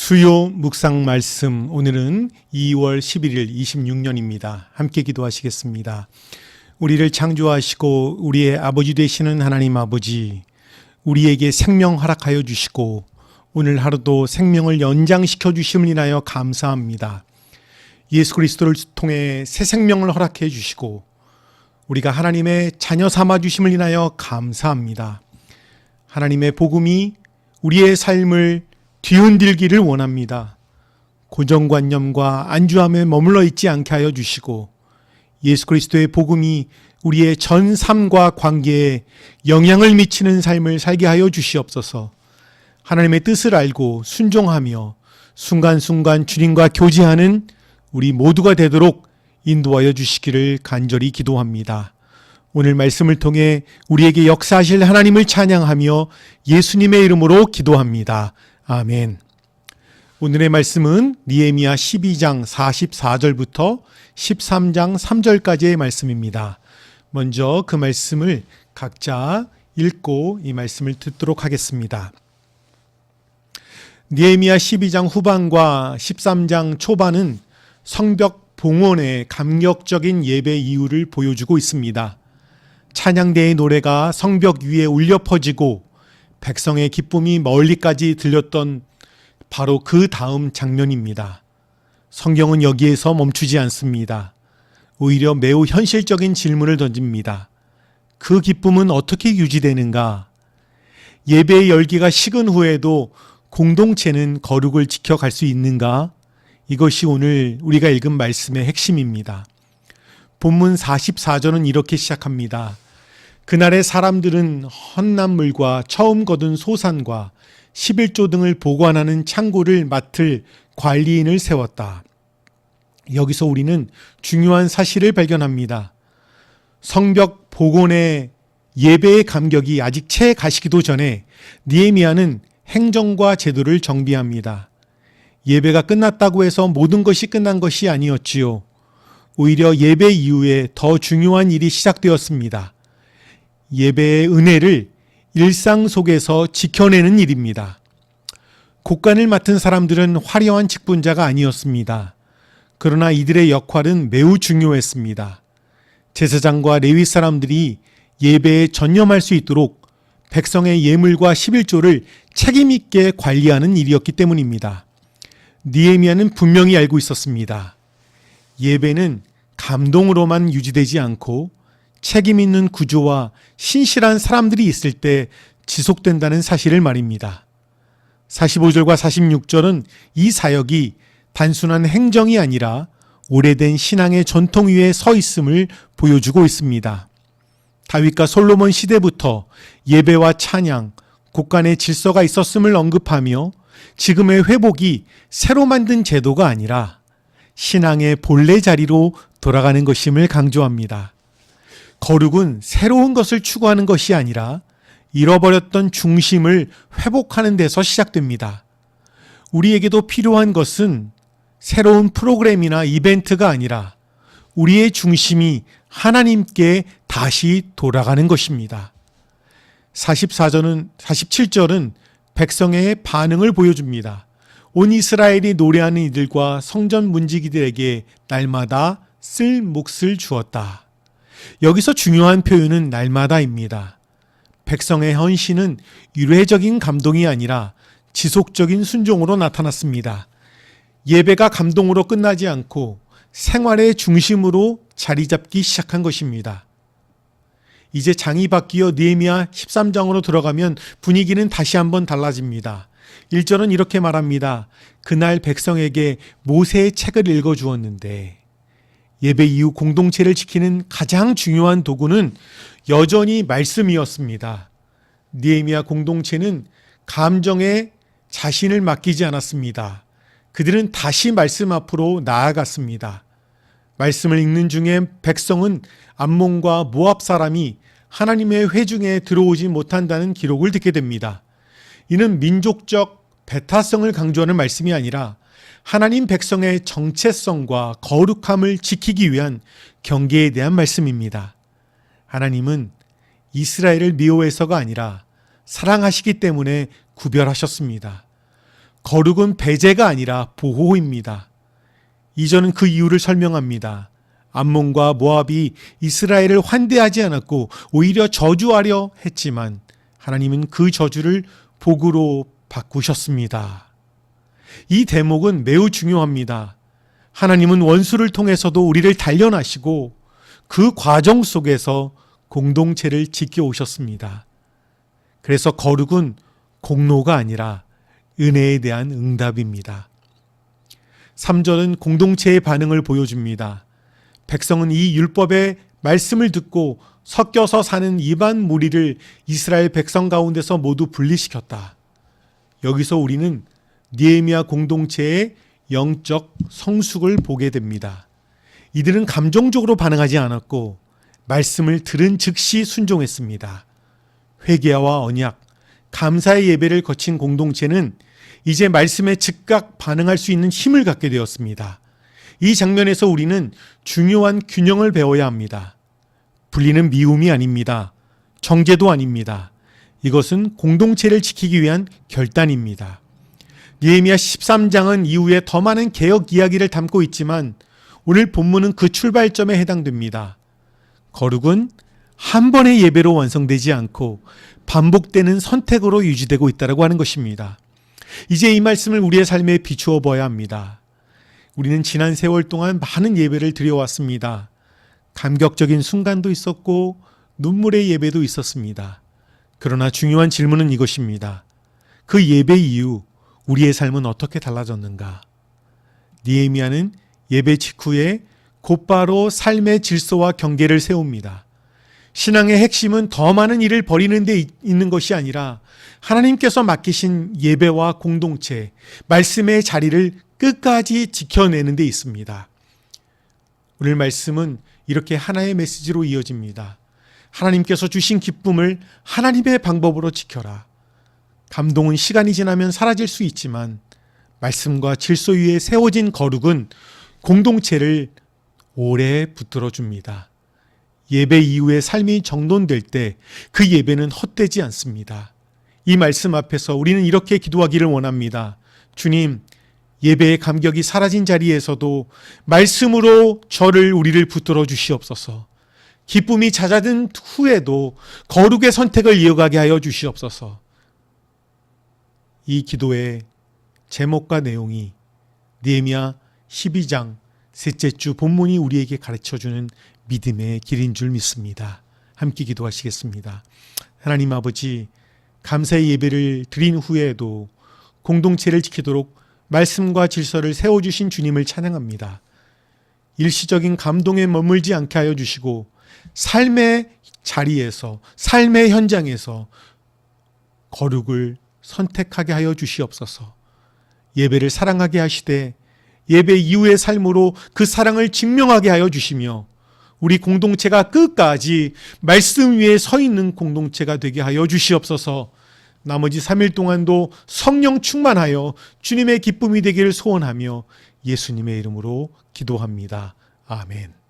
수요 묵상 말씀, 오늘은 2월 11일 26년입니다. 함께 기도하시겠습니다. 우리를 창조하시고 우리의 아버지 되시는 하나님 아버지, 우리에게 생명 허락하여 주시고 오늘 하루도 생명을 연장시켜 주심을 인하여 감사합니다. 예수 그리스도를 통해 새 생명을 허락해 주시고 우리가 하나님의 자녀 삼아 주심을 인하여 감사합니다. 하나님의 복음이 우리의 삶을 뒤흔들기를 원합니다. 고정관념과 안주함에 머물러 있지 않게 하여 주시고 예수 그리스도의 복음이 우리의 전 삶과 관계에 영향을 미치는 삶을 살게 하여 주시옵소서. 하나님의 뜻을 알고 순종하며 순간순간 주님과 교제하는 우리 모두가 되도록 인도하여 주시기를 간절히 기도합니다. 오늘 말씀을 통해 우리에게 역사하실 하나님을 찬양하며 예수님의 이름으로 기도합니다. 아멘. 오늘의 말씀은 느헤미야 12장 44절부터 13장 3절까지의 말씀입니다. 먼저 그 말씀을 각자 읽고 이 말씀을 듣도록 하겠습니다. 느헤미야 12장 후반과 13장 초반은 성벽 봉헌의 감격적인 예배 이유를 보여주고 있습니다. 찬양대의 노래가 성벽 위에 울려 퍼지고 백성의 기쁨이 멀리까지 들렸던 바로 그 다음 장면입니다. 성경은 여기에서 멈추지 않습니다. 오히려 매우 현실적인 질문을 던집니다. 그 기쁨은 어떻게 유지되는가? 예배의 열기가 식은 후에도 공동체는 거룩을 지켜갈 수 있는가? 이것이 오늘 우리가 읽은 말씀의 핵심입니다. 본문 44절은 이렇게 시작합니다. 그날의 사람들은 헌납물과 처음 거둔 소산과 11조 등을 보관하는 창고를 맡을 관리인을 세웠다. 여기서 우리는 중요한 사실을 발견합니다. 성벽 복원의 예배의 감격이 아직 채 가시기도 전에 느헤미야는 행정과 제도를 정비합니다. 예배가 끝났다고 해서 모든 것이 끝난 것이 아니었지요. 오히려 예배 이후에 더 중요한 일이 시작되었습니다. 예배의 은혜를 일상 속에서 지켜내는 일입니다. 곡간을 맡은 사람들은 화려한 직분자가 아니었습니다. 그러나 이들의 역할은 매우 중요했습니다. 제사장과 레위 사람들이 예배에 전념할 수 있도록 백성의 예물과 11조를 책임 있게 관리하는 일이었기 때문입니다. 느헤미야는 분명히 알고 있었습니다. 예배는 감동으로만 유지되지 않고 책임 있는 구조와 신실한 사람들이 있을 때 지속된다는 사실을 말입니다. 45절과 46절은 이 사역이 단순한 행정이 아니라 오래된 신앙의 전통 위에 서 있음을 보여주고 있습니다. 다윗과 솔로몬 시대부터 예배와 찬양, 곡간의 질서가 있었음을 언급하며 지금의 회복이 새로 만든 제도가 아니라 신앙의 본래 자리로 돌아가는 것임을 강조합니다. 거룩은 새로운 것을 추구하는 것이 아니라 잃어버렸던 중심을 회복하는 데서 시작됩니다. 우리에게도 필요한 것은 새로운 프로그램이나 이벤트가 아니라 우리의 중심이 하나님께 다시 돌아가는 것입니다. 47절은 백성의 반응을 보여줍니다. 온 이스라엘이 노래하는 이들과 성전 문지기들에게 날마다 쓸 몫을 주었다. 여기서 중요한 표현은 날마다입니다. 백성의 헌신은 일회적인 감동이 아니라 지속적인 순종으로 나타났습니다. 예배가 감동으로 끝나지 않고 생활의 중심으로 자리 잡기 시작한 것입니다. 이제 장이 바뀌어 느헤미야 13장으로 들어가면 분위기는 다시 한번 달라집니다. 1절은 이렇게 말합니다. 그날 백성에게 모세의 책을 읽어주었는데, 예배 이후 공동체를 지키는 가장 중요한 도구는 여전히 말씀이었습니다. 느헤미야 공동체는 감정에 자신을 맡기지 않았습니다. 그들은 다시 말씀 앞으로 나아갔습니다. 말씀을 읽는 중에 백성은 암몬과 모압 사람이 하나님의 회중에 들어오지 못한다는 기록을 듣게 됩니다. 이는 민족적 배타성을 강조하는 말씀이 아니라 하나님 백성의 정체성과 거룩함을 지키기 위한 경계에 대한 말씀입니다. 하나님은 이스라엘을 미워해서가 아니라 사랑하시기 때문에 구별하셨습니다. 거룩은 배제가 아니라 보호입니다. 이전은 그 이유를 설명합니다. 암몬과 모압이 이스라엘을 환대하지 않았고 오히려 저주하려 했지만 하나님은 그 저주를 복으로 바꾸셨습니다. 이 대목은 매우 중요합니다. 하나님은 원수를 통해서도 우리를 단련하시고 그 과정 속에서 공동체를 지켜오셨습니다. 그래서 거룩은 공로가 아니라 은혜에 대한 응답입니다. 3절은 공동체의 반응을 보여줍니다. 백성은 이 율법의 말씀을 듣고 섞여서 사는 이방 무리를 이스라엘 백성 가운데서 모두 분리시켰다. 여기서 우리는 느헤미야 공동체의 영적 성숙을 보게 됩니다. 이들은 감정적으로 반응하지 않았고 말씀을 들은 즉시 순종했습니다. 회개와 언약, 감사의 예배를 거친 공동체는 이제 말씀에 즉각 반응할 수 있는 힘을 갖게 되었습니다. 이 장면에서 우리는 중요한 균형을 배워야 합니다. 분리는 미움이 아닙니다. 정죄도 아닙니다. 이것은 공동체를 지키기 위한 결단입니다. 느헤미야 13장은 이후에 더 많은 개혁 이야기를 담고 있지만 오늘 본문은 그 출발점에 해당됩니다. 거룩은 한 번의 예배로 완성되지 않고 반복되는 선택으로 유지되고 있다고 하는 것입니다. 이제 이 말씀을 우리의 삶에 비추어 봐야 합니다. 우리는 지난 세월 동안 많은 예배를 드려왔습니다. 감격적인 순간도 있었고 눈물의 예배도 있었습니다. 그러나 중요한 질문은 이것입니다. 그 예배 이후 우리의 삶은 어떻게 달라졌는가? 느헤미야는 예배 직후에 곧바로 삶의 질서와 경계를 세웁니다. 신앙의 핵심은 더 많은 일을 벌이는 데 있는 것이 아니라 하나님께서 맡기신 예배와 공동체, 말씀의 자리를 끝까지 지켜내는 데 있습니다. 오늘 말씀은 이렇게 하나의 메시지로 이어집니다. 하나님께서 주신 기쁨을 하나님의 방법으로 지켜라. 감동은 시간이 지나면 사라질 수 있지만 말씀과 질서 위에 세워진 거룩은 공동체를 오래 붙들어 줍니다. 예배 이후에 삶이 정돈될 때 그 예배는 헛되지 않습니다. 이 말씀 앞에서 우리는 이렇게 기도하기를 원합니다. 주님, 예배의 감격이 사라진 자리에서도 말씀으로 우리를 붙들어 주시옵소서. 기쁨이 잦아든 후에도 거룩의 선택을 이어가게 하여 주시옵소서. 이 기도의 제목과 내용이 느헤미야 12장 셋째 주 본문이 우리에게 가르쳐주는 믿음의 길인 줄 믿습니다. 함께 기도하시겠습니다. 하나님 아버지, 감사의 예배를 드린 후에도 공동체를 지키도록 말씀과 질서를 세워주신 주님을 찬양합니다. 일시적인 감동에 머물지 않게 하여 주시고 삶의 자리에서, 삶의 현장에서 거룩을 선택하게 하여 주시옵소서. 예배를 사랑하게 하시되 예배 이후의 삶으로 그 사랑을 증명하게 하여 주시며 우리 공동체가 끝까지 말씀 위에 서 있는 공동체가 되게 하여 주시옵소서. 나머지 3일 동안도 성령 충만하여 주님의 기쁨이 되기를 소원하며 예수님의 이름으로 기도합니다. 아멘.